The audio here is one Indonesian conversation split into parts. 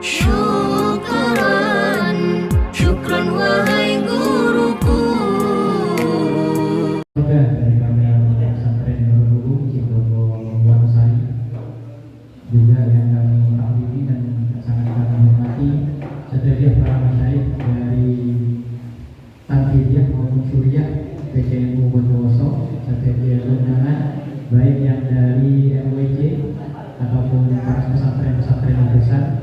Syukran, syukran wahai guruku. Dari kami pesantren Nurul Ulum Cibogo Wonosari, juga yang kami takwimi dan sangat kami hormati seterusnya para masyayikh dari Tanfidiyah maupun Syuriah PCNU Bondowoso, seterusnya undangan baik yang dari RWJ ataupun para pesantren-pesantren yang besar.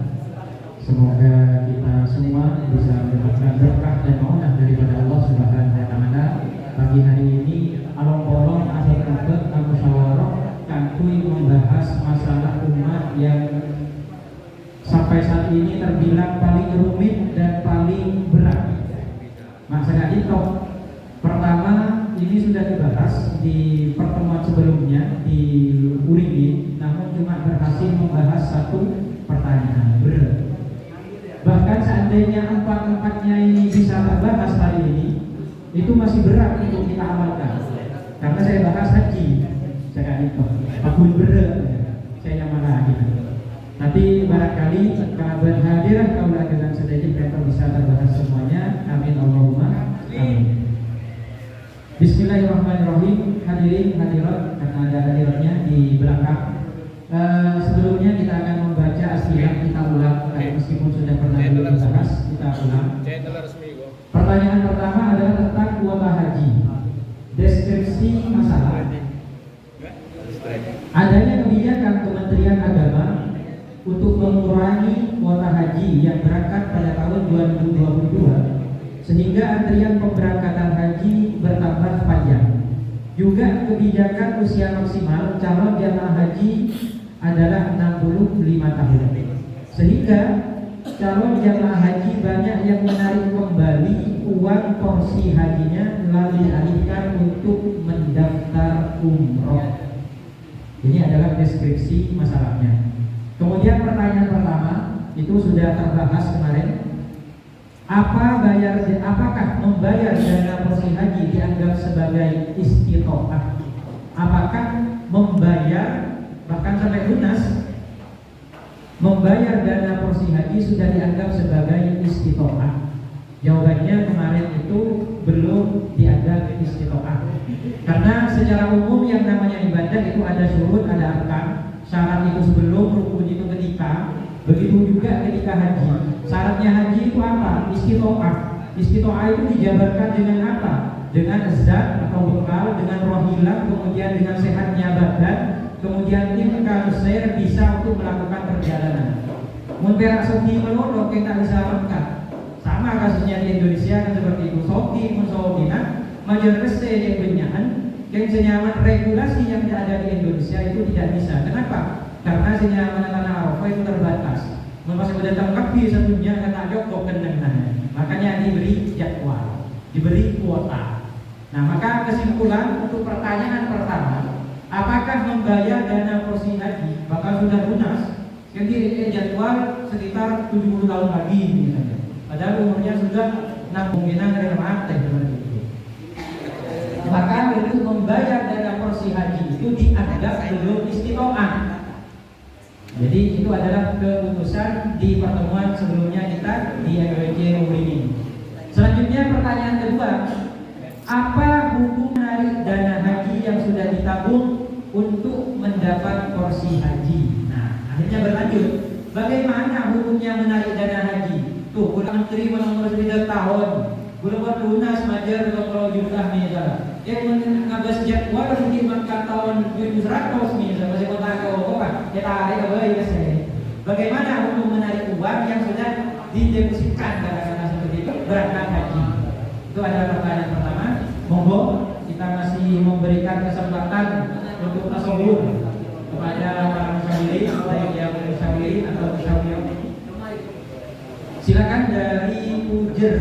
Semoga kita semua bisa mendapatkan berkah dan maunah daripada Allah Subhanahu wa Ta'ala. Pagi hari ini along-along atau musyawarah kami membahas masalah umat yang sampai saat ini terbilang paling rumit dan paling berat. Masalah itu pertama ini sudah dibahas di pertemuan sebelumnya di Uringin, namun cuma berhasil membahas satu pertanyaan berat. Bahkan seandainya empat-empatnya ini bisa terbahas hari ini, itu masih berat untuk kita amalkan. Karena saya bahas haji, saya itu apapun berat, saya nyaman lagi. Tapi barangkali karena berhadiran kaum dengan sedikit kita bisa terbahas semuanya. Amin Allahumma amin. Bismillahirrahmanirrahim. Hadirin hadirat, karena ada hadiratnya di belakang. Sebelumnya kita akan membaca aslinya, kita ulang meskipun sudah pernah dibahas, kita ulang. Pertanyaan pertama adalah tentang kuota haji. Deskripsi masalah. Adanya kebijakan Kementerian Agama untuk mengurangi kuota haji yang berangkat pada tahun 2022 sehingga antrian pemberangkatan haji bertambah panjang. Juga kebijakan usia maksimal calon jamaah haji adalah 65 tahun, sehingga calon jamaah haji banyak yang menarik kembali uang porsi hajinya lalu dialihkan untuk mendaftar umroh. Ini adalah deskripsi masalahnya. Kemudian pertanyaan pertama itu sudah terbahas kemarin. Apakah membayar dana porsi haji dianggap sebagai istitoah? Apakah membayar bahkan sampai lunas membayar dana porsi haji sudah dianggap sebagai istitoah? Jawabannya kemarin itu belum dianggap istitoah. Karena secara umum yang namanya ibadah itu ada syurut, ada arkan. Syarat itu sebelum, rukun itu ketika. Begitu juga ketika haji. Syaratnya haji itu apa? Istitoah. Istitoah itu dijabarkan dengan apa? Dengan zat atau bekal, dengan rohilah, kemudian dengan sehatnya badan, kemudian imkan seir bisa untuk melakukan perjalanan. Memperak sogi melorot kita bisa lengkap. Sama kasusnya di Indonesia kan seperti itu. Sogi mensoginan majelis yang benyahan yang senyaman regulasi yang ada di Indonesia itu tidak bisa. Kenapa? Karena senyaman tanah Arafah itu terbatas. Masih datang lebih satunya kata Joko kenangan. Makanya diberi jadwal, diberi kuota. Nah, maka kesimpulan untuk pertanyaan pertama, apakah membayar dana porsi haji bakal sudah lunas? Jadi jadwal sekitar 70 tahun lagi misalnya. Padahal umurnya sudah 6 kemungkinan relatif seperti itu. Maka untuk membayar dana porsi haji itu dianggap belum istitoah. Jadi itu adalah keputusan di pertemuan sebelumnya kita di RWJ ini. Selanjutnya pertanyaan kedua, apa hukum menarik dana haji yang sudah ditabung untuk mendapat porsi haji? Nah, akhirnya berlanjut, bagaimana hukumnya menarik dana haji? Tuh, udah menteri menunggu 9 tahun, belum lunas majar kalau jumlah misalnya. Yang mengagas jadwal mungkin makan tahun 2100 misalnya masih kota kau kan? Kita tarik ke saya. Bagaimana hukum menarik uang yang sudah didepositkan katakanlah seperti itu berangkat haji? Itu adalah pertanyaan pertama. Monggo kita masih memberikan kesempatan untuk tasawuf kepada para musyawirin, baik yang musyawirin atau musyawirin. Silakan dari Pujer.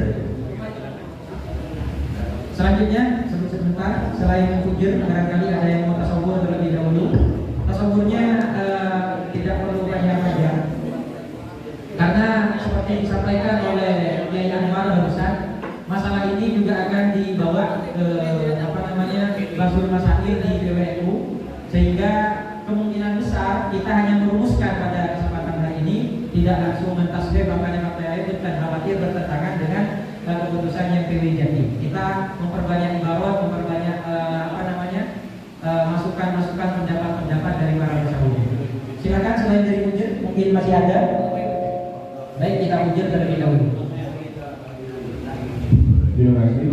Selanjutnya sebentar selain Pujer barangkali ada yang mau tasawuf terlebih dahulu. Tasawufnya tidak perlu banyak saja. Karena seperti disampaikan oleh Kiai Anwar barusan, masalah ini juga akan dibawa ke Basul Masail di PWNU, sehingga kemungkinan besar kita hanya merumuskan pada kesempatan hari ini tidak langsung mentasbih bapaknya partai lain dan khawatir bertentangan dengan keputusan yang PW Jatim. Kita memperbanyak ibarat, memperbanyak masukan-masukan pendapat-pendapat dari para musyawarah. Silakan selain dari Ujir, mungkin masih ada. Baik, kita Ujir terlebih dahulu. Terima kasih.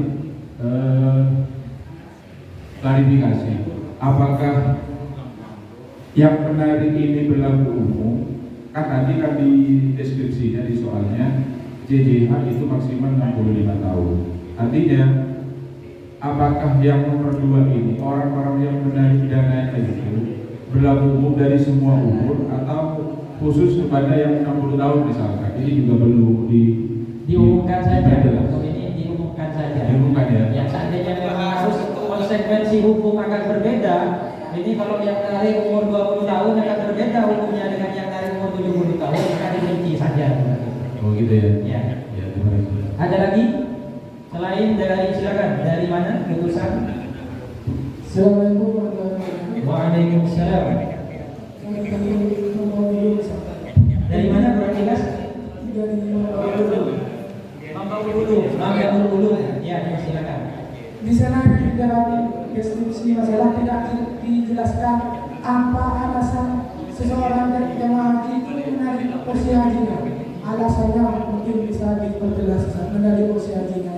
Klarifikasi, apakah yang menarik ini berlaku umum? Kan tadi kan di deskripsinya di soalnya JJH itu maksimal 65 tahun. Artinya apakah yang nomor 2 ini orang-orang yang menarik dananya itu berlaku umum dari semua umur atau khusus kepada yang 60 tahun misalkan? Ini juga perlu diumumkan saja. Untuk ini diumumkan saja. Diumumkan ya. Yang seandainya memang harus konsekuensi hukum akan berbeda. Ini kalau yang dari umur 20 tahun akan berbeda hukumnya dengan yang dari umur 70 tahun, maka dirinci saja. Oh gitu ya. Ya. Ya, terima kasih. Ada lagi? Selain dari, silakan, dari mana keputusan? Assalamualaikum warahmatullahi wabarakatuh. Waalaikumsalam. Dari mana berarti? Dari Ulu. Ya, silakan. Di sana di dalam deskripsi masalah tidak dijelaskan apa alasan seseorang dari jemaah haji itu menarik porsi hajinya. Alasannya mungkin bisa diperjelas menarik porsi hajinya.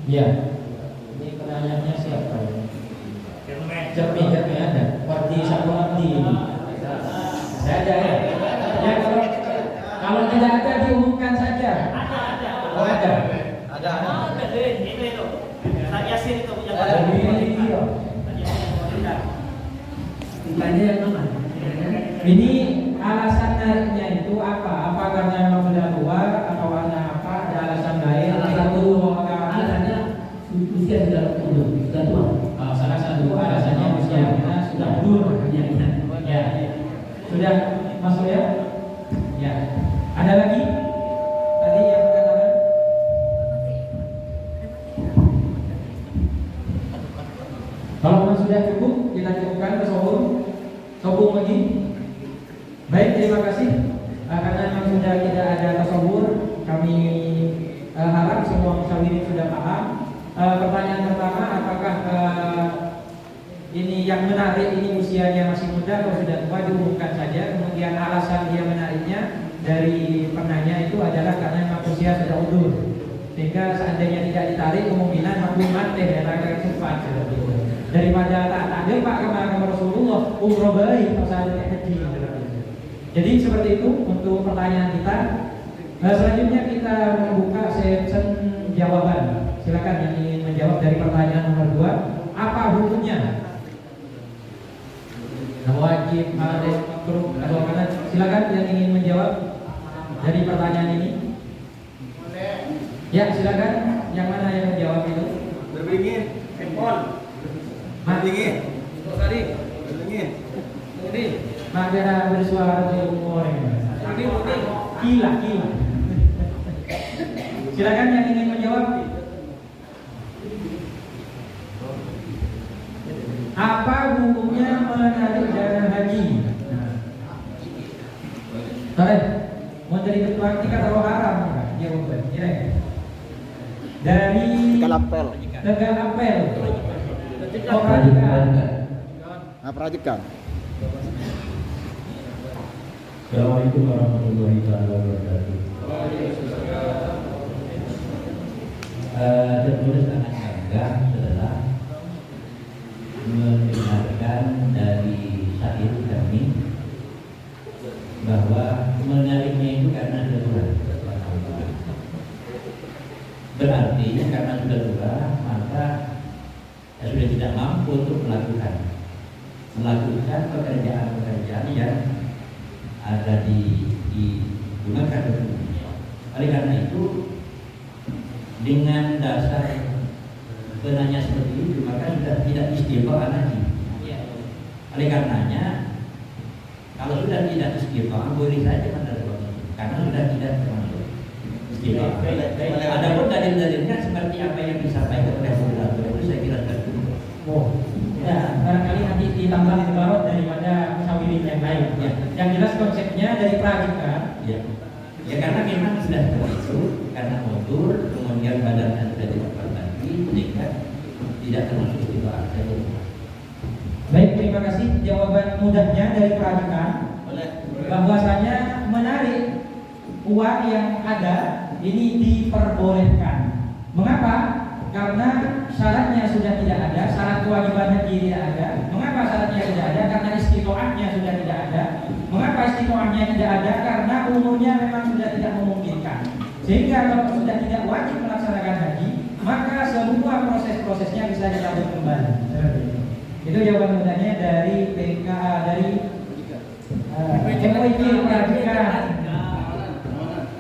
Ya. Ini penanyanya siapa? Cermin ada. Wardi Sabunabdi. Saya ada ya. Ya, kalau tidak ada diumumkan saja. Oh, ada. Ini alasan nariknya itu apa? Apa karena memang sudah tua atau karena apa? Ada alasan lain? Alasannya usia sudah tua. Salah satu alasannya usianya sudah tua. Ya. Sudah masuk ya? Ya. Ada lagi? Tadi yang mengatakan kalau memang sudah cukup, kita cukupkan ke sobung lagi. Baik, terima kasih. Karena memang sudah tidak ada tasawur, kami harap semua musyawirin sudah paham. Pertanyaan pertama, apakah ini yang menarik ini usianya masih muda atau sudah tua, diumumkan saja. Kemudian alasan dia menariknya dari penanya itu adalah karena memang usia sudah udur, sehingga seandainya tidak ditarik kemungkinan maklumat daripada tak takdir Pak kemarin Rasulullah umroh baik pasal haji. Jadi seperti itu untuk pertanyaan kita. Selanjutnya kita membuka sesi jawaban. Silakan yang ingin menjawab dari pertanyaan nomor 2. Apa hukumnya? Wajib, ada makruh atau mana? Silakan yang ingin menjawab dari pertanyaan ini. Ya, silakan. Yang mana yang menjawab itu? Berbingin, handphone. Berbingin. Untuk tadi. Berbingin. Ini. Maka bersuara di umur ini. Gila. Silakan yang ingin menjawab. Apa hukumnya menarik dana haji? Tarik, mau jadi ketua kita taruh haram jawaban. Dari Tegal Apel. Perhatikan. Assalamualaikum warahmatullahi wabarakatuh. Tertulis sangat bangga setelah mendengarkan dari syair kami bahwa menariknya itu karena darurat. Berarti karena sudah darurat maka sudah tidak mampu untuk melakukan pekerjaan yang ada digunakan hukumnya. Oleh karena itu, dengan dasar penanya seperti itu, maka sudah tidak istiqomah lagi. Oleh karenanya, kalau sudah tidak istiqomah, boleh saja menerima, karena sudah tidak termasuk istiqomah. Adapun dalil-dalilnya seperti apa yang disampaikan oleh moderator itu saya kira sudah cukup. Oh, ya, barangkali nanti ditambah ibarat daripada musyawirin yang lain. Ya. Yang jelas konsepnya dari prajurit. Ya. Ya karena memang sudah termasuk karena mundur, kemudian badannya sudah diperbaiki sehingga tidak termasuk istitoah. Baik, terima kasih jawaban mudahnya dari perhatikan bahwasanya menarik uang yang ada ini diperbolehkan. Mengapa? Karena syaratnya sudah tidak ada, syarat kewajiban haji tidak ada. Mengapa syaratnya tidak ada? Karena istitoahnya sudah tidak ada. Mengapa istitoahnya tidak ada? Karena umurnya memang sudah tidak memungkinkan. Sehingga kalau sudah tidak wajib melaksanakan haji, maka semua proses-prosesnya bisa dicabut kembali. Itu jawaban mudahnya dari PKA dari MOIK perhatikan.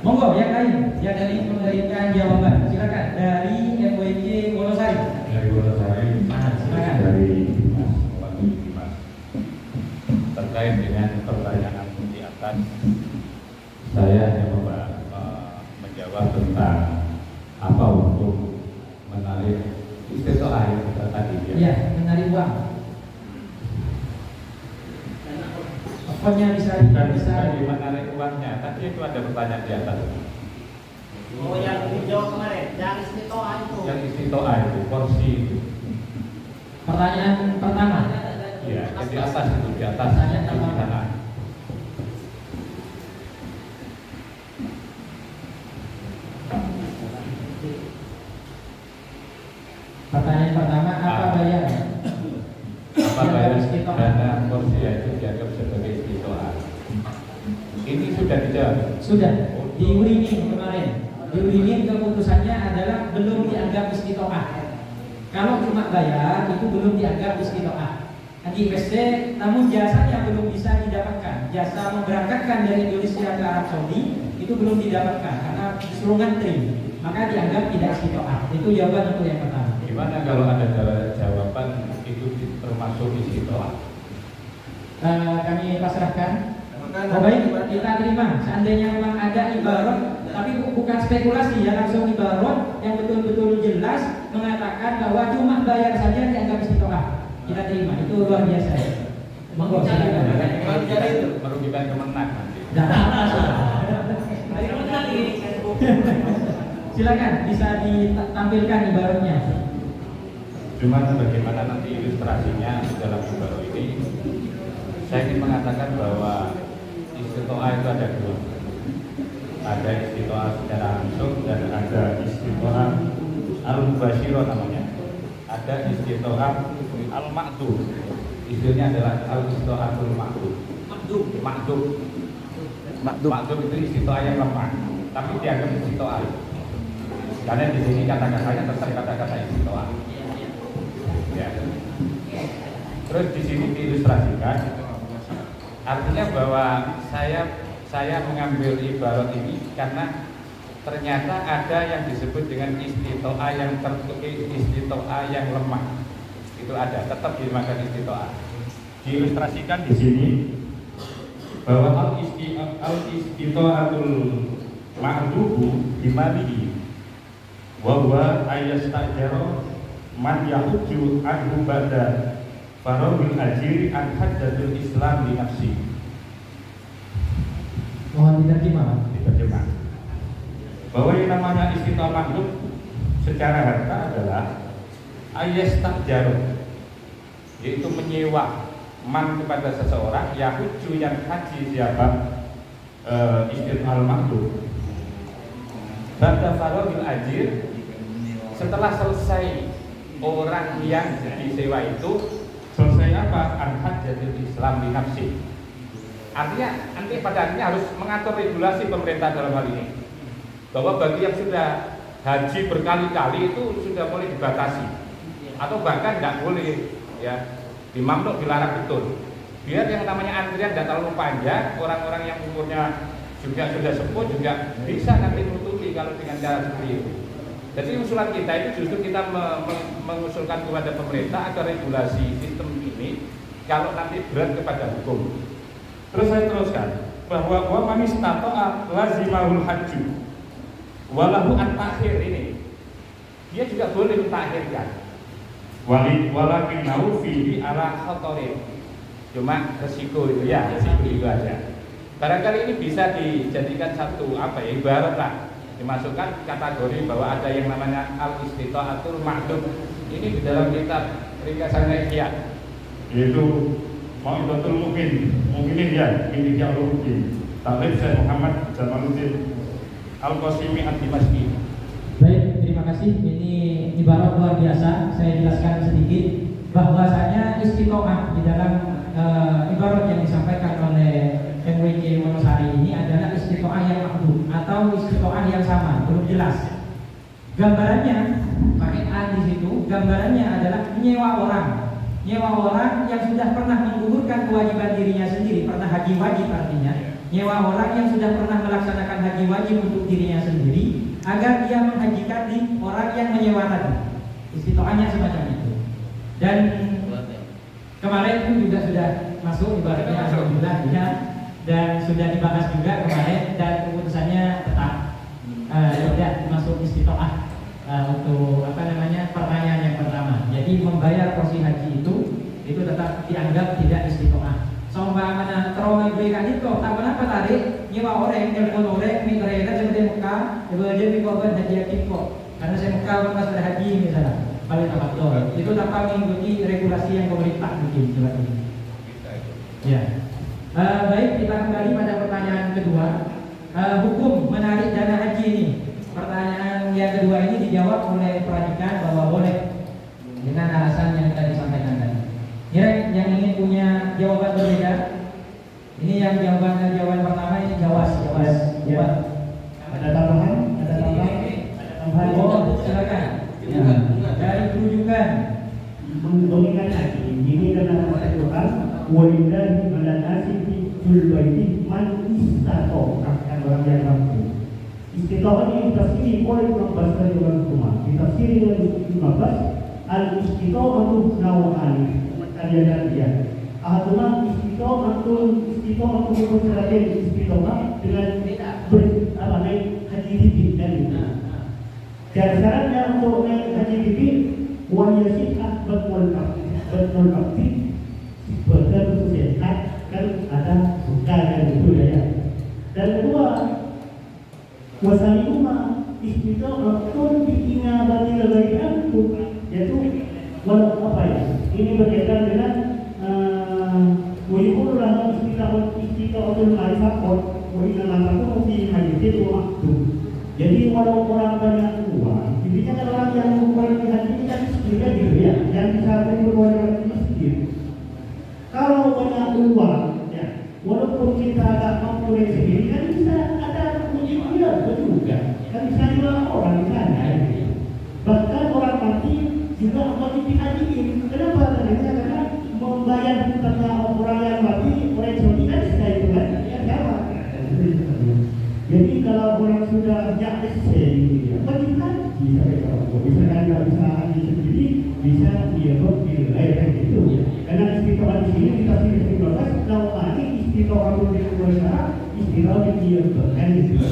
Monggo yang lain yang dari memberikan jawaban, silakan dari MOIK Wonosari. Dari Wonosari, Silakan. dari Mas terkait dengan pertanyaan di atas, saya hanya menjawab tentang apa untuk menarik istitoah yang kita tadi Ya, menarik uang. Pokoknya bisa menarik uangnya. Tadi itu ada pertanyaan di atas. Oh, yang dijawab kemarin, yang istitoah itu. Yang istitoah itu porsi itu. Pertanyaan pertama. Ya, di atas itu di atas. Pertanyaan pertama. Di sana. Pertanyaan pertama, apa bayar? Apa bayar dana porsi itu dianggap sebagai istitoah? Ini sudah dijawab. Sudah di Urimin kemarin. Di Urimin keputusannya adalah belum dianggap istitoah. Kalau cuma bayar itu belum dianggap istitoah. Haji USD, namun jasanya belum bisa didapatkan. Jasa memberangkatkan dari Indonesia ke Arab Saudi itu belum didapatkan karena disuruh ngantri, maka dianggap tidak istitoah. Itu jawaban untuk yang pertama. Gimana kalau ada jawaban itu termasuk istitoah? Kami pasrahkan. Oh, baik, kita terima. Seandainya memang ada ibarat, tapi bukan spekulasi ya, langsung ibarat yang betul-betul jelas mengatakan bahwa cuma bayar saja dianggap istitoah. Kita terima, itu luar biasa. Monggo silakan. Merugikan Kemenang nanti. Silakan, bisa ditampilkan ibaratnya. Cuma bagaimana nanti ilustrasinya dalam ibarat ini, saya ingin mengatakan bahwa istitoah itu ada dua. Ada istitoah secara langsung dan ada istitoah al-mubasyirah namanya. Ada istitoah al-ma'dub. Istilahnya adalah al-istitoatul ma'dub. Ma'dub itu istitoah yang lemah, tapi dianggap istitoah. Karena di sini kata-katanya tetap kata-kata istitoah. Ya. Terus di sini diilustrasikan, artinya bahwa saya mengambil ibarat ini karena ternyata ada yang disebut dengan istitoah yang tertutup, istitoah yang lemah. Itu ada, tetap dimakan istitoah. Diilustrasikan di sini bahwa al-istitoatul ma'dubu dimalihi wa huwa ayastajaro man yahuju anhu ba'da farahul ajiri an hajjatul islam li nafsi. Mohon diterjemah. Diterjemah bahwa yang namanya istitoah ma'dub secara harta adalah ayastajaro, yaitu menyewa man kepada seseorang yahuju yang haji siapa istitoah ma'dub ba'da farahul ajir, setelah selesai orang yang disewa itu selesai apa? An-hajjatul Islam li nafsi. Artinya nanti pada akhirnya harus mengatur regulasi pemerintah dalam hal ini, bahwa bagi yang sudah haji berkali-kali itu sudah mulai dibatasi atau bahkan tidak boleh ya, dimamnuk, dilarang betul, biar yang namanya antrian tidak terlalu panjang. Orang-orang yang umurnya juga sudah sepuh juga bisa nanti menutupi kalau dengan cara seperti itu. Jadi usulan kita itu justru kita mengusulkan kepada pemerintah agar regulasi sistem ini kalau nanti berat kepada hukum. Terus saya teruskan bahwa wa man istata'a lazimahul hajju walahu at-takhir ini. Dia juga boleh mentakhirkan. Walakin fihi ala khatarin. Cuma resiko itu ya, resiko itu aja. Barangkali ini bisa dijadikan satu ibarat lah, dimasukkan kategori bahwa ada yang namanya al-istita'atul ma'lum. Ini di dalam kitab ringkasan Ihya, yaitu Mau'izatul Mukminin ya, ini yang mungkin. Talib Syekh Muhammad Jamaluddin Al-Qasimi Ad-Dimashqi. Baik, terima kasih. Ini ibarat luar biasa. Saya jelaskan sedikit bahwasanya istiqomah di dalam ibarat yang disampaikan oleh MWK Wonosari ini adalah istiqomah yang makhluk atau istiqomah yang sama, belum jelas. Gambarannya pakai A di situ. Gambarannya adalah nyewa orang yang sudah pernah menggugurkan kewajiban dirinya sendiri, pernah haji wajib artinya. Nyewa orang yang sudah pernah melaksanakan haji wajib untuk dirinya sendiri agar dia menghajikan di orang yang menyewa tadi. Istiqomahnya semacam itu. Dan kemarin pun juga sudah masuk ibaratnya alhamdulillah ya, dan sudah dibahas juga kemarin dan keputusannya tetap tidak masuk istiqomah untuk pertanyaan yang pertama. Jadi membayar porsi haji itu tetap dianggap tidak istiqomah. Sombang mana trauma berikan itu tak kenapa tarik nyewa orang telepon orang mitrena seperti Mekah jadi korban haji kok karena saya Mekah bukan sudah haji misalnya paling tafatul itu tanpa mengikuti regulasi yang pemerintah bikin seperti ini. Ya. Baik, kita kembali pada pertanyaan kedua. Hukum menarik dana haji ini. Pertanyaan yang kedua ini dijawab oleh peradikan bahwa boleh dengan alasan yang tadi disampaikan tadi. Yang ingin punya jawaban berbeda, ini yang jawaban pertama ini jawas. Ya. Ada tambahan? Oh, silakan. Ya. Dari kerujukan. Mengingat lagi, ini karena Al-Quran, walillahi ala nasi fil baiti man istata'a, kata orang yang mampu. Istita'a ini ditafsiri oleh Imam Basri dan Umar. Ditafsiri oleh Ibnu Abbas, al-istita'atu naw'ani. Kalian dia. Ahaduna istita'atu berkaitan istita'a dengan haji titik dan dan syaratnya untuk naik haji titik wajib betul aktif betul sehat kan ada suka kan itu ya. Dan kedua wasalihuma istita'atun bi'inabati lagaian yaitu walau apa ya, ini berkaitan dengan wajibullah istita'atul marifakot wajibullah fi hadithin wa maktub. Jadi walau orang banyak uang, intinya kan orang yang memiliki haji ini kan sebenarnya gitu ya, yang bisa berkewajiban miskin. Kalau banyak uang, ya, walaupun kita agak mampu sendiri kan bisa ada mujizat juga, kan bisa jual orang di sana. Bahkan orang mati juga wajib dihajiin. Kenapa? Karena membayar hutangnya orang yang mati, orang Saudi kan bisa itu kan, ya sama. Jadi kalau orang sudah yakni sendiri, wajib haji sampai kalau misalkan nggak bisa haji sendiri, bisa dialog di lain itu. Karena istiqomah di sini kita sini istiqomah, kalau tadi istiqomah di luar istiqomah di dialog kan itu.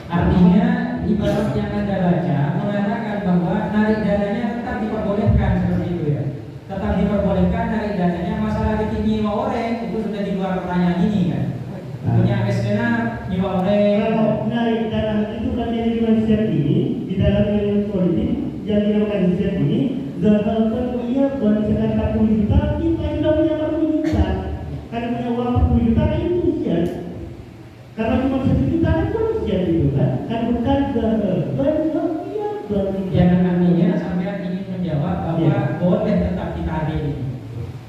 Artinya ibarat yang Anda baca mengatakan bahwa narik dananya tetap diperbolehkan seperti itu ya. Tetap diperbolehkan narik dananya. Masalah ditinggi orang itu sudah di luar pertanyaan ini kan. Punya SNA nyewa orang. Kalau narik dana itu kan yang dimaksud ini di dalam ilmu politik yang dinamakan hijab ini, zakat ia berdasarkan 40 juta, kita sudah punya 40 juta. Karena punya uang 40 juta kan itu hijab. Karena cuma 1 juta kan itu hijab itu kan. Kan bukan yang artinya sampai ingin menjawab bahwa boleh tetap ditarik.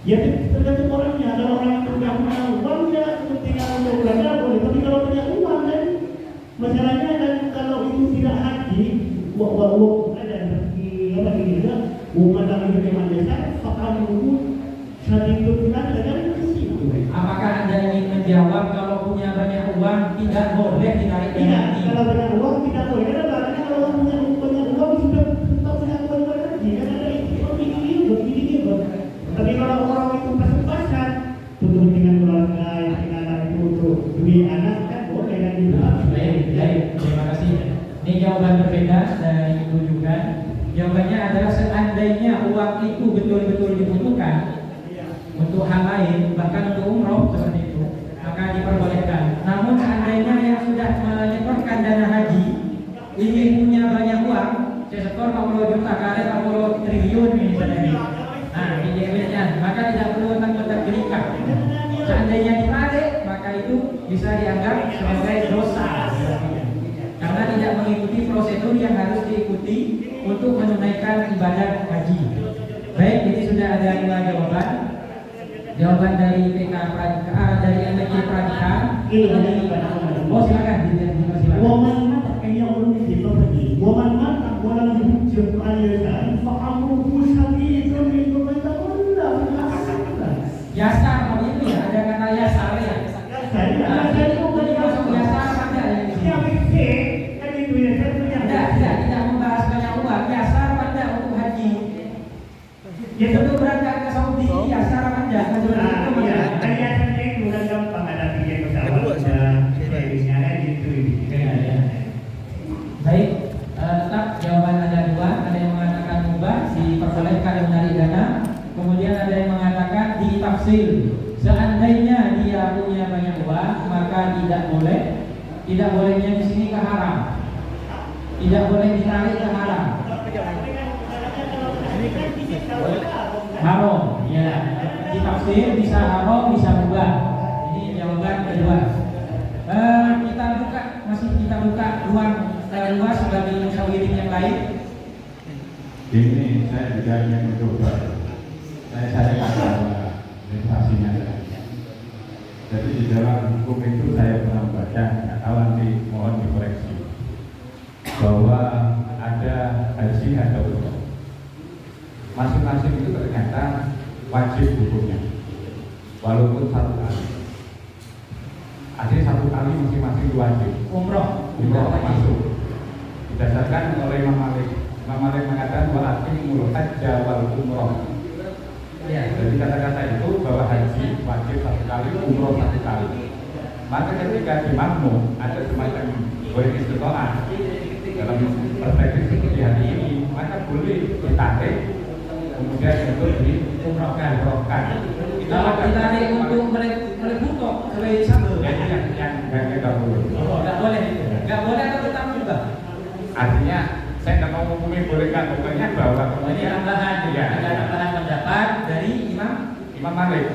Ya tergantung orangnya. Kalau orang yang punya uang ya kepentingan untuk belanja boleh. Tapi kalau punya uang kan masalahnya kan kalau itu tidak haji, ada apa ini juga umat yang berkeman desa, fakal menunggu saat itu bulan kadang di situ. Apakah Anda ingin menjawab kalau punya banyak uang tidak boleh ditarik? Tidak, kalau banyak uang tidak boleh. Karena kalau punya banyak uang sudah tak punya uang lagi. Karena ada begini. Tapi kalau orang itu pas-pasan untuk dengan keluarga, dengan anak itu untuk duit anak kan boleh kan itu. Baik, terima kasih. Ini jawaban berbeda dari Ibu juga. Jawabannya adalah seandainya uang itu betul-betul dibutuhkan untuk hal lain, bahkan untuk umroh seperti itu, maka diperbolehkan. Namun seandainya yang sudah menyetorkan dana haji ini punya banyak uang, saya setor 40 juta kali 40 triliun misalnya. Nah, ini maka tidak perlu mentegrikan. Seandainya ditarik, maka itu bisa dianggap sebagai dosa. Karena tidak mengikuti prosedur yang harus diikuti untuk menunaikan ibadah haji. Baik, ini sudah ada 2 jawaban. Jawaban dari PK Pradika, dari MPC Pradika. Oh silakan, silakan. Waman mata kayaknya orang di begini. Waman mata orang hujung aliran, fa'amruhu syadidun itu mentawalla. Yasar, kalau itu ya ada kata yasar ya. Jadi itu masuk yasar ada yang di sini. Tidak membahas banyak uang. Yasar pada untuk haji. Untuk berangkat ke Saudi, yasar pada. Baik, tetap jawaban ada 2. Ada yang mengatakan mubah, diperbolehkan menarik dana. Kemudian ada yang mengatakan ditafsir. Seandainya dia punya banyak uang, maka tidak boleh. Tidak bolehnya di sini ke haram. Tidak boleh ditarik ke haram. Haram, ya. Ditafsir bisa haram, bisa mubah. Ini jawaban kedua. Kita buka ruang luas bagi musyawirin yang lain. Ini saya juga ingin mencoba. Saya katakan legislasinya. Jadi di dalam hukum itu saya pernah baca, nggak tahu nanti mohon dikoreksi, bahwa ada haji atau umroh. Masing-masing itu ternyata wajib hukumnya, walaupun 1 kali. Artinya 1 kali masing-masing wajib. Umroh masuk. Didasarkan oleh Imam Malik. Imam Malik mengatakan walakin hajja wal umroh. Ya, jadi kata-kata itu bahwa haji wajib 1 kali, umroh 1 kali. Maka ketika di makmum ada semacam boleh istiqomah dalam perspektif seperti hari ini, maka boleh ditarik, kemudian itu diumrohkan. Kalau ditarik untuk melebutok sebagai sambal, yang nggak boleh. Nggak boleh itu. Nggak boleh atau tetap juga. Artinya saya nggak mau menghukumi bolehkan, pokoknya bahwa Ini tambahan, ya. Ada tambahan pendapat dari Imam Malik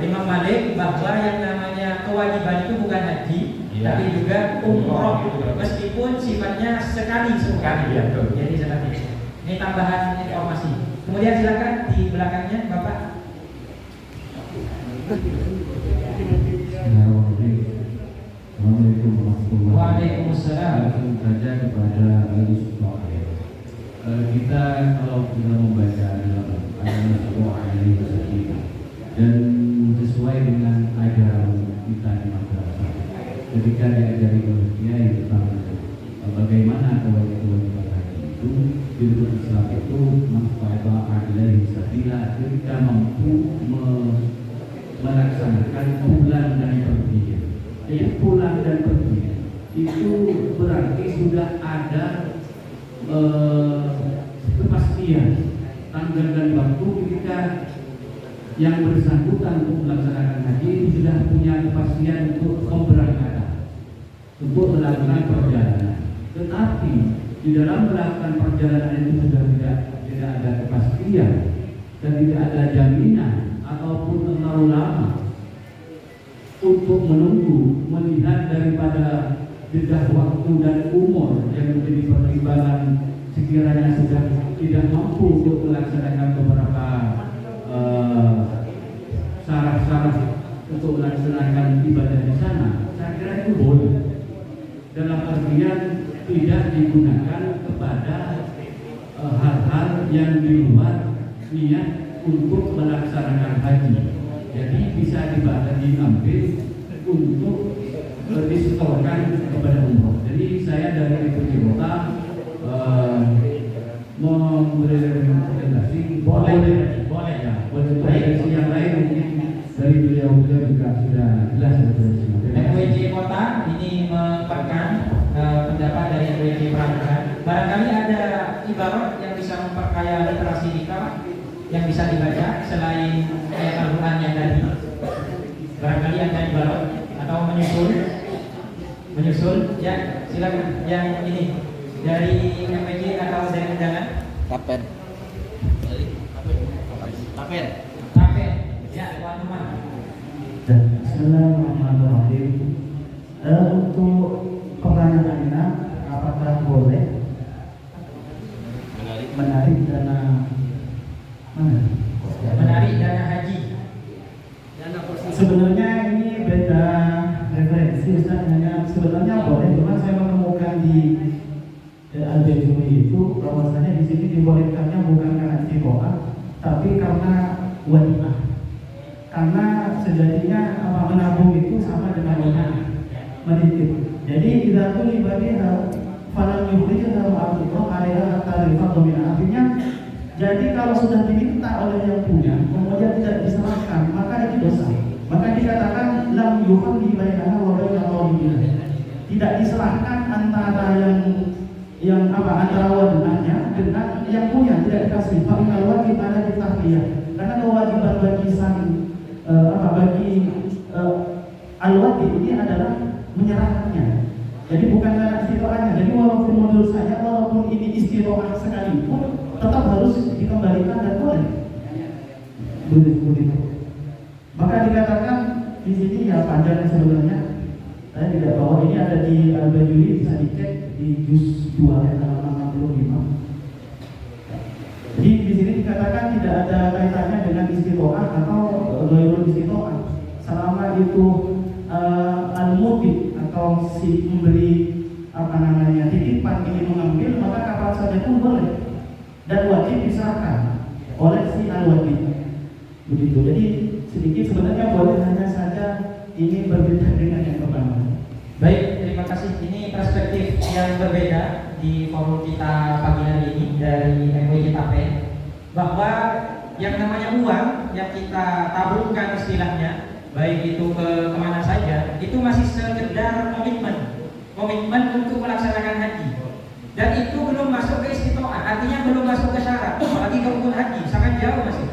bahwa yang namanya kewajiban itu bukan haji, tapi juga umroh, meskipun sifatnya sekali. Ya, jadi seperti itu. Ini tambahan informasi. Kemudian silakan di belakangnya, Bapak. Assalamualaikum warahmatullahi wabarakatuh. Waalaikumsalam. Langsung saja kepada Al-Ustaz. Kita kalau kita membaca dalam Al-Ustaz dan sesuai dengan ajaran kita di madrasah, ketika diajari oleh kiai tentang bagaimana kewajiban haji itu di Islam itu manfaatah alaihi sabila, ketika mampu melaksanakan pulang dan pergi. Pulang dan pergi itu berarti sudah ada kepastian tanggal dan waktu ketika yang bersangkutan untuk melaksanakan haji itu sudah punya kepastian untuk pemberangkatan, untuk melakukan perjalanan. Tetapi di dalam melakukan perjalanan itu sudah tidak ada kepastian dan tidak ada jaminan ataupun terlalu lama untuk menunggu, melihat daripada jeda waktu dan umur yang menjadi pertimbangan sekiranya sudah tidak mampu untuk melaksanakan beberapa syarat-syarat untuk melaksanakan ibadah di sana. Saya kira itu boleh, dalam artian tidak digunakan kepada hal-hal yang di luar niat untuk melaksanakan haji. Jadi bisa diambil untuk disetorkan kepada umroh. Jadi saya dari MPC Kota memberi rekomendasi boleh ya, boleh rekomendasi yang lain mungkin dari beliau juga sudah jelas. MPC Kota ini memperkan pendapat dari MPC Pradika. Barangkali ada ibarat yang bisa memperkaya literasi kita yang bisa dibaca selain ayat Al-Quran yang tadi. Barangkali ada ibarat atau menyusul ya silakan yang ini dari MPJ atau dari undangan. Tapen. Ya tuan rumah. Bismillahirrahmanirrahim. Untuk pertanyaannya, apakah boleh menarik dana haji? Sebenarnya ini beda referensi, Ustaz. Sebenarnya boleh, cuma saya menemukan di Al-Bajuri itu bahwasanya di sini dibolehkannya bukan karena istiqomah, tapi karena wadi'ah. Karena sejatinya menabung itu sama dengan menitip. Jadi tidak boleh bagi falam yukhrijha ma'rufah alaiha tarifah domina. Artinya, jadi kalau sudah diminta oleh yang punya kemudian tidak diserahkan, maka itu dosa. Maka dikatakan lam yukhalli bainaha wa bainal ghalimin. Tidak diserahkan antara yang antara wadahnya dengan yang punya, tidak dikasih. Fa'inal wajib ada di tahliyah. Karena kewajiban bagi al-wajib ini adalah menyerahkannya. Jadi bukan karena istiqomahnya. Jadi walaupun menurut saya, walaupun ini istiqomah sekalipun, tetap harus dikembalikan dan boleh. Begitu. Maka dikatakan di sini ya panjang sebenarnya. Saya tidak tahu, ini ada di Al-Bajuri, bisa dicek di juz 2 ayat 65. Jadi di sini dikatakan tidak ada kaitannya dengan istiqomah atau ghairul istiqomah. Selama itu al-mubid atau si memberi titipan ini mengambil, maka kapan saja pun boleh dan wajib diserahkan oleh si al-wajib. Begitu. Jadi sedikit sebenarnya boleh, hanya saja ini berbeda dengan yang pertama. Baik, terima kasih. Ini perspektif yang berbeda di forum kita pagi hari ini dari MUI Tapen, bahwa yang namanya uang yang kita tabungkan istilahnya, baik itu kemana saja, itu masih sekedar komitmen untuk melaksanakan haji, dan itu belum masuk ke istiqomah, artinya belum masuk ke syarat, apalagi ke rukun haji, sangat jauh masih.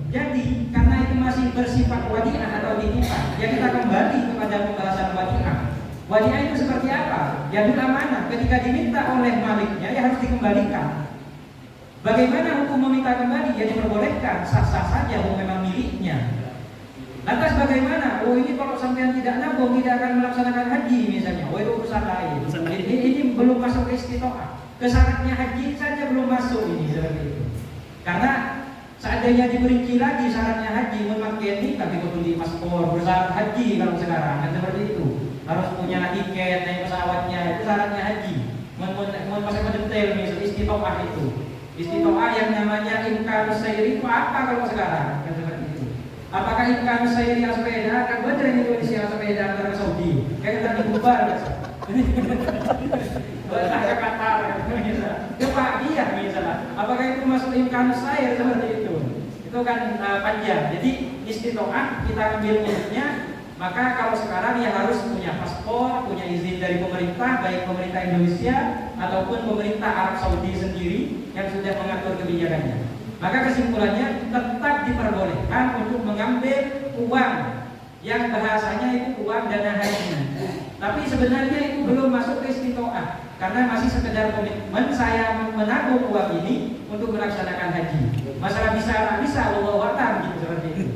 Jadi karena itu masih bersifat wadi'ah atau titipan, ya kita kembali kepada pembahasan wadi'ah. Wadi'ah itu seperti apa? Ya amanah, ketika diminta oleh maliknya ya harus dikembalikan. Bagaimana hukum meminta kembali? Ya diperbolehkan, sah-sah saja, memang miliknya. Lantas bagaimana? Oh ini kalau sampean tidak nabung, tidak akan melaksanakan haji misalnya. Oh itu urusan lain. Ini belum masuk ke istiqomah. Kesyaratnya haji saja belum masuk ini seperti itu. Karena seandainya diperinci lagi syaratnya haji, memakai ini tapi betul di paspor bersyarat haji kalau sekarang kan seperti itu. Harus punya tiket naik pesawatnya, itu syaratnya haji. Masih mendetail misalnya istiqomah itu. Istiqomah yang namanya imkan sayri itu apa kalau sekarang? Kan seperti itu. Apakah imkan sayri sepeda akan benar Indonesia sepeda antara Saudi? Kayak kita dibubar kan? Belah ke Qatar misalnya. Ke Pakistan misalnya. Apakah itu masuk imkan sayri seperti itu? Itu kan panjang. Jadi istiqomah kita ambil miliknya. Maka kalau sekarang ya harus punya paspor, punya izin dari pemerintah, baik pemerintah Indonesia ataupun pemerintah Arab Saudi sendiri yang sudah mengatur kebijakannya. Maka kesimpulannya tetap diperbolehkan untuk mengambil uang yang bahasanya itu uang dana haji. Tapi sebenarnya itu belum masuk ke istiqomah karena masih sekedar komitmen saya menabung uang ini untuk melaksanakan haji. Masalah bisa tak bisa, Allahu a'lam gitu seperti itu.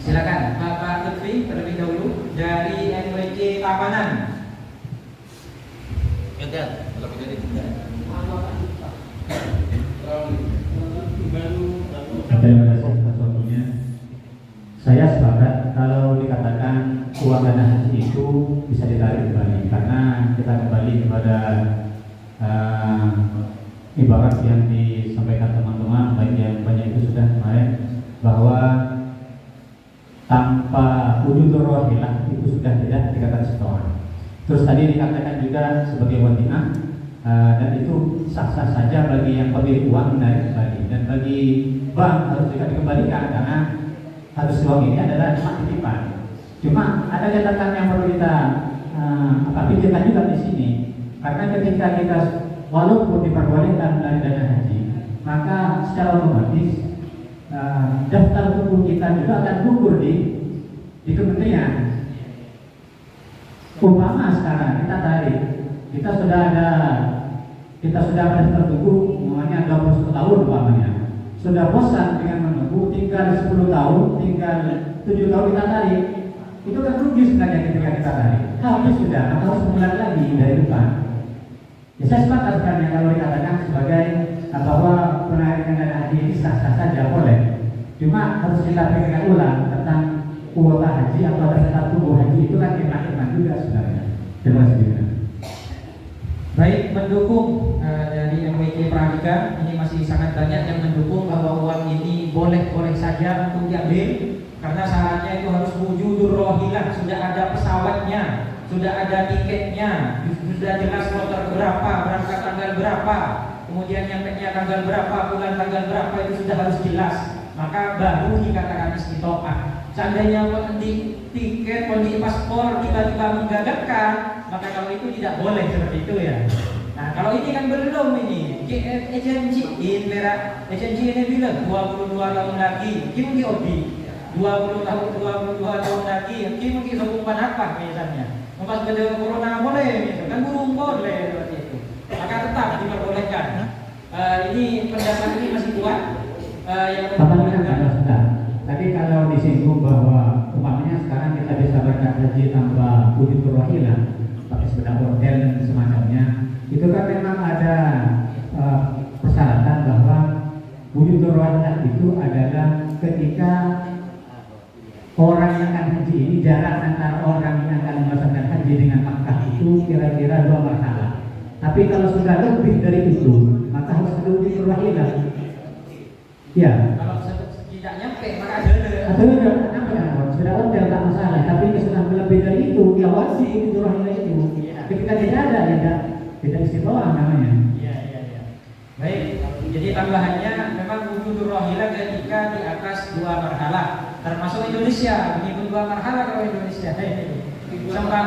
Silakan Bapak Lutfi terlebih dahulu dari MUI Tabanan. Terima kasih atas waktunya. Saya sepakat kalau dikatakan uang dana haji itu bisa ditarik kembali, karena kita kembali kepada ibarat yang disampaikan teman-teman, baik yang banyak itu sudah kemarin, bahwa tanpa wujud rohilah itu sudah tidak dikatakan istiqomah. Terus tadi dikatakan juga sebagai wadi'ah, dan itu sah-sah saja bagi yang pemilik uang menarik kembali, dan bagi bank harus juga dikembalikan karena harus uang ini adalah cuma titipan. Cuma ada catatan yang perlu kita pikirkan juga di sini, karena ketika kita walaupun diperbolehkan dari dana haji, maka secara otomatis daftar buku kita juga akan gugur di kementerian. Umpama sekarang kita tarik, kita sudah tertunggu, umpamanya 21 tahun umpamanya. Sudah bosan dengan menunggu, tinggal 10 tahun, tinggal 7 tahun kita tarik. Itu kan rugi sebenarnya ketika kita tarik. Habis sudah, atau harus mulai lagi dari depan. Ya, saya sepakat sebenarnya kalau dikatakan sebagai bahwa penarikan dana haji ini sah-sah saja boleh. Cuma harus kita pikirkan ulang tentang kuota haji atau daftar tubuh haji itu kan khidmat juga sebenarnya. Terima kasih. Baik, mendukung dari MWC Pranika ini masih sangat banyak yang mendukung bahwa uang ini boleh saja untuk diambil karena syaratnya itu harus wujudur rohilah, sudah ada pesawatnya, sudah ada tiketnya, sudah jelas kloter berapa, berangkat tanggal berapa, kemudian nyampenya tanggal berapa, bulan tanggal berapa, itu sudah harus jelas, maka baru dikatakan istitoah. Seandainya di tiket, di paspor tiba-tiba menggadangkan, maka kalau itu tidak boleh seperti itu ya. Nah, kalau ini kan belum ini, agensi ini bilang 22 tahun lagi, kim di 22 tahun lagi, kim mungkin sebutan apa misalnya. Pas beda corona boleh, misalkan burung boleh seperti itu. Maka tetap diperbolehkan. Ini pendapat ini masih kuat. Yang tadi kalau disinggung bahwa umpamanya sekarang kita bisa berangkat haji tanpa wujudur rohilah, pakai sepeda hotel dan semacamnya, itu kan memang ada persyaratan bahwa wujudur rohilah itu adalah ketika orang yang akan haji ini, jarak antara orang yang akan melaksanakan haji dengan Makkah itu kira-kira 2 marhalah. Tapi kalau sudah lebih dari itu, maka harus ada wujudur rohilah. Ya. Kalau tidak nyampe, maka ada sudah hotel tak masalah. Tapi sudah lebih dari itu, ya wajib wujudur rohilah itu. Ketika tidak ada, tidak istiqomah namanya. Iya. Baik. Jadi tambahannya memang wujudur rohilah ketika di atas 2 marhalah. Termasuk Indonesia, meskipun 2 marhalah kalau Indonesia. Sampai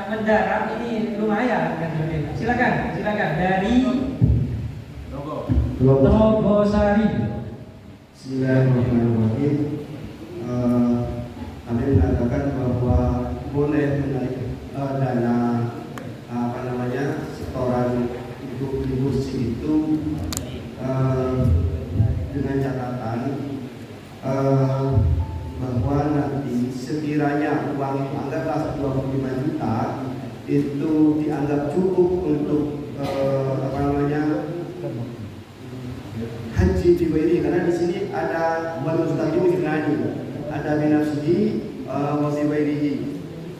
mendarat ini lumayan kan. Silakan dari Logosari. Bismillahirrahmanirrahim. Kami mengatakan bahwa boleh menarik dana setoran untuk kursi itu dengan catatan bahwa nanti sekiranya uang itu anggaplah 25 juta itu dianggap cukup untuk haji di Bairi, karena di sini ada wal mustaqim binani, ada binafsihi wa fi Bairihi.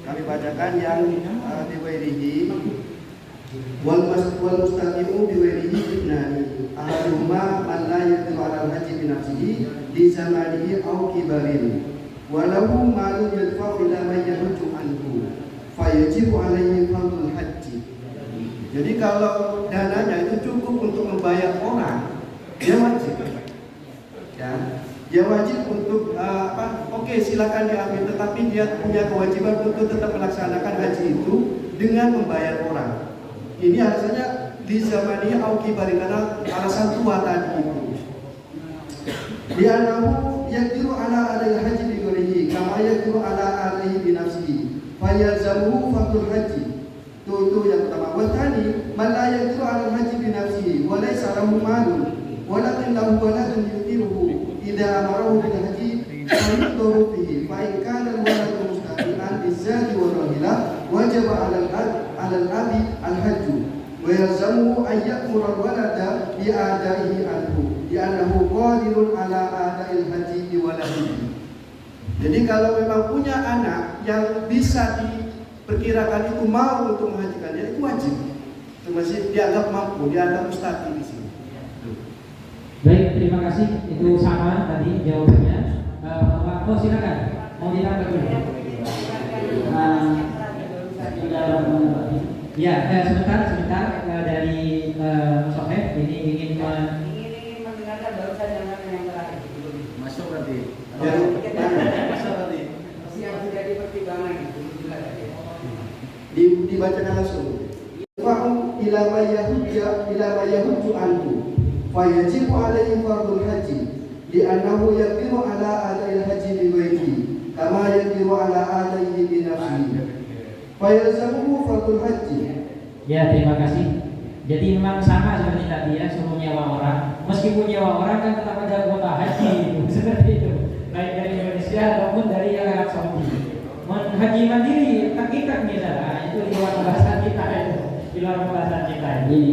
Kami bacakan yang di Bairihi wal mustaqim bi Bairihi binani ahaduma man la yaqdiru ala haji binafsihi di zamanihi aw kibarin walau malun yadfa'u ila man yahujju anhu fayajibu alaihi fardul haji. Jadi kalau dananya itu cukup untuk membayar orang, dia wajib, ya, dia wajib untuk oke, silakan diambil, tetapi dia punya kewajiban untuk tetap melaksanakan haji itu dengan membayar orang. Ini alasannya di zamani al-kibari, karena alasan tua tadi itu. Li'annahu yaqdiru ala adai haji bi ghairihi kama yaqdiru ala adai bi nafsihi fayalzamuhu fardul haji. Itu yang pertama. Wa tsani man la yaqdiru ala haji bi nafsihi wa laysa lahu malun walakin lahu waladun yutiruhu idza amarahu bil haji fayuqdiru fihi fa in kana al-waladu mustaqilan bizati wa rahilah wajaba 'ala al-abi al-hajj wa yalzamuhu an ya'mura al-walada bi a'da'ihi anhu li'annahu qadirun 'ala a'da'il haji li waladihi. Jadi kalau memang punya anak yang bisa diperkirakan itu mau untuk menghajikannya, itu wajib. Itu masih dianggap mampu, dianggap mustaqim di sini. Baik, terima kasih. Itu sama tadi jawabannya. Oh, silakan. Mau ditambah dulu. Ya, sebentar dari Soheb ini ingin mendengarkan barusan yang terakhir. Masuk berarti. Masuk berarti. Yang sudah dipertimbangkan itu. Dibacakan langsung. Fa'u ila ma yahujju anhu fayajibu alaihi fardul haji li'annahu yaqdiru ala ada'il haji bi ghairihi kama yaqdiru ala adaihi bi nafsihi fayalzamuhu fardul haji. Ya, terima kasih. Jadi memang sama seperti tadi ya, suruh nyewa orang. Meskipun nyewa orang kan tetap ada kuota haji itu, seperti itu. Baik dari Indonesia ataupun dari Arab Saudi. Haji mandiri, tak kita misalnya, itu di luar pembahasan kita itu, di luar pembahasan kita ini.